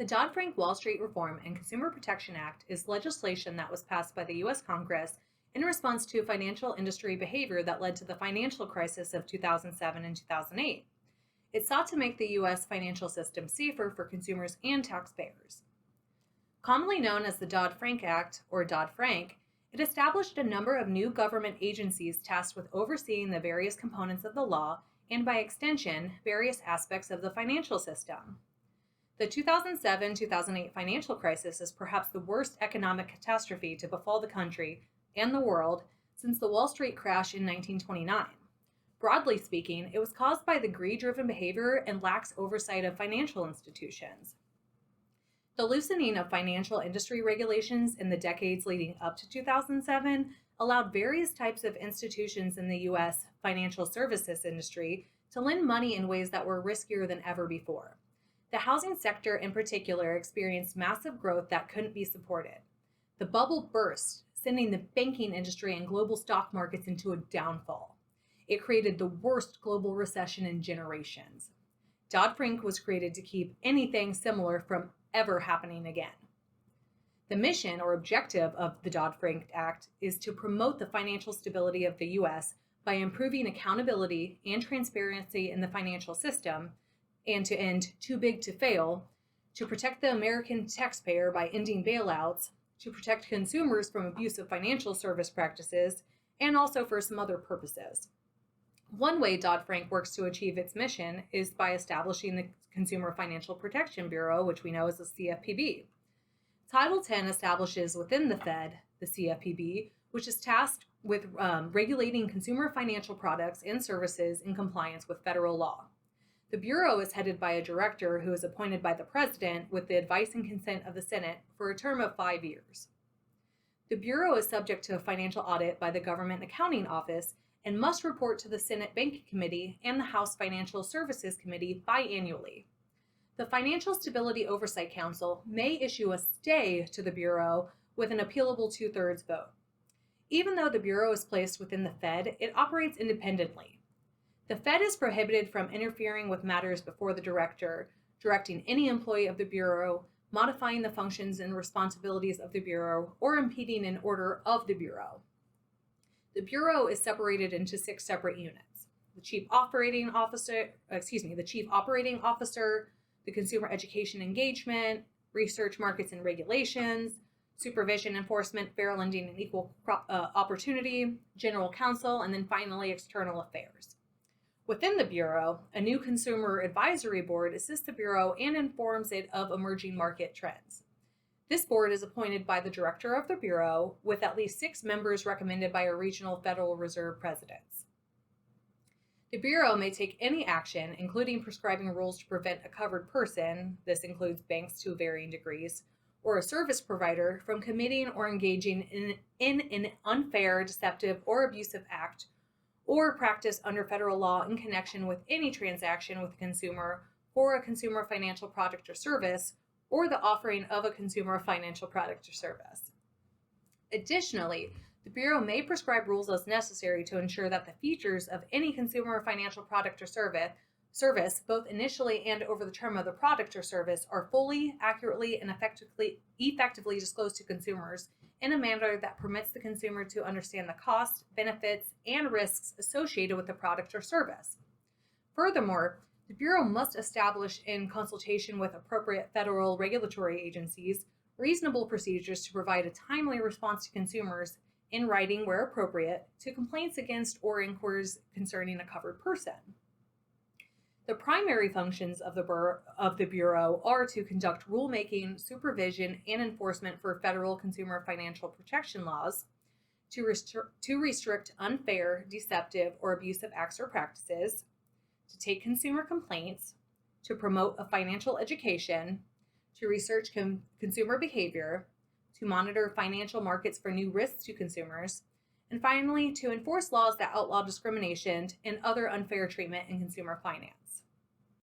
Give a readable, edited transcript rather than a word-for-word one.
The Dodd-Frank Wall Street Reform and Consumer Protection Act is legislation that was passed by the U.S. Congress in response to financial industry behavior that led to the financial crisis of 2007 and 2008. It sought to make the U.S. financial system safer for consumers and taxpayers. Commonly known as the Dodd-Frank Act, or Dodd-Frank, it established a number of new government agencies tasked with overseeing the various components of the law and, by extension, various aspects of the financial system. The 2007-2008 financial crisis is perhaps the worst economic catastrophe to befall the country and the world since the Wall Street crash in 1929. Broadly speaking, it was caused by the greed-driven behavior and lax oversight of financial institutions. The loosening of financial industry regulations in the decades leading up to 2007 allowed various types of institutions in the U.S. financial services industry to lend money in ways that were riskier than ever before. The housing sector in particular experienced massive growth that couldn't be supported. The bubble burst, sending the banking industry and global stock markets into a downfall. It created the worst global recession in generations. Dodd-Frank was created to keep anything similar from ever happening again. The mission or objective of the Dodd-Frank Act is to promote the financial stability of the U.S. by improving accountability and transparency in the financial system, and to end too big to fail, to protect the American taxpayer by ending bailouts, to protect consumers from abusive financial service practices, and also for some other purposes. One way Dodd-Frank works to achieve its mission is by establishing the Consumer Financial Protection Bureau, which we know as the CFPB. Title 10 establishes within the Fed the CFPB, which is tasked with regulating consumer financial products and services in compliance with federal law. The Bureau is headed by a director who is appointed by the President with the advice and consent of the Senate for a term of 5 years. The Bureau is subject to a financial audit by the Government Accounting Office and must report to the Senate Banking Committee and the House Financial Services Committee biannually. The Financial Stability Oversight Council may issue a stay to the Bureau with an appealable 2/3 vote. Even though the Bureau is placed within the Fed, it operates independently. The Fed is prohibited from interfering with matters before the director, directing any employee of the Bureau, modifying the functions and responsibilities of the Bureau, or impeding an order of the Bureau. The Bureau is separated into 6 separate units: the Chief Operating Officer, the Consumer Education Engagement, Research, Markets, and Regulations, Supervision, Enforcement, Fair Lending, and Equal Opportunity, General Counsel, and then finally External Affairs. Within the Bureau, a new Consumer Advisory Board assists the Bureau and informs it of emerging market trends. This board is appointed by the director of the Bureau, with at least 6 members recommended by a regional Federal Reserve presidents. The Bureau may take any action, including prescribing rules to prevent a covered person, this includes banks to varying degrees, or a service provider from committing or engaging in an unfair, deceptive, or abusive act or practice under federal law in connection with any transaction with a consumer for a consumer financial product or service, or the offering of a consumer financial product or service. Additionally, the Bureau may prescribe rules as necessary to ensure that the features of any consumer financial product or service, both initially and over the term of the product or service, are fully, accurately, and effectively disclosed to consumers in a manner that permits the consumer to understand the costs, benefits, and risks associated with the product or service. Furthermore, the Bureau must establish, in consultation with appropriate federal regulatory agencies, reasonable procedures to provide a timely response to consumers in writing where appropriate to complaints against or inquiries concerning a covered person. The primary functions of the Bureau are to conduct rulemaking, supervision, and enforcement for federal consumer financial protection laws, to restrict unfair, deceptive, or abusive acts or practices, to take consumer complaints, to promote a financial education, to research consumer behavior, to monitor financial markets for new risks to consumers, and finally, to enforce laws that outlaw discrimination and other unfair treatment in consumer finance.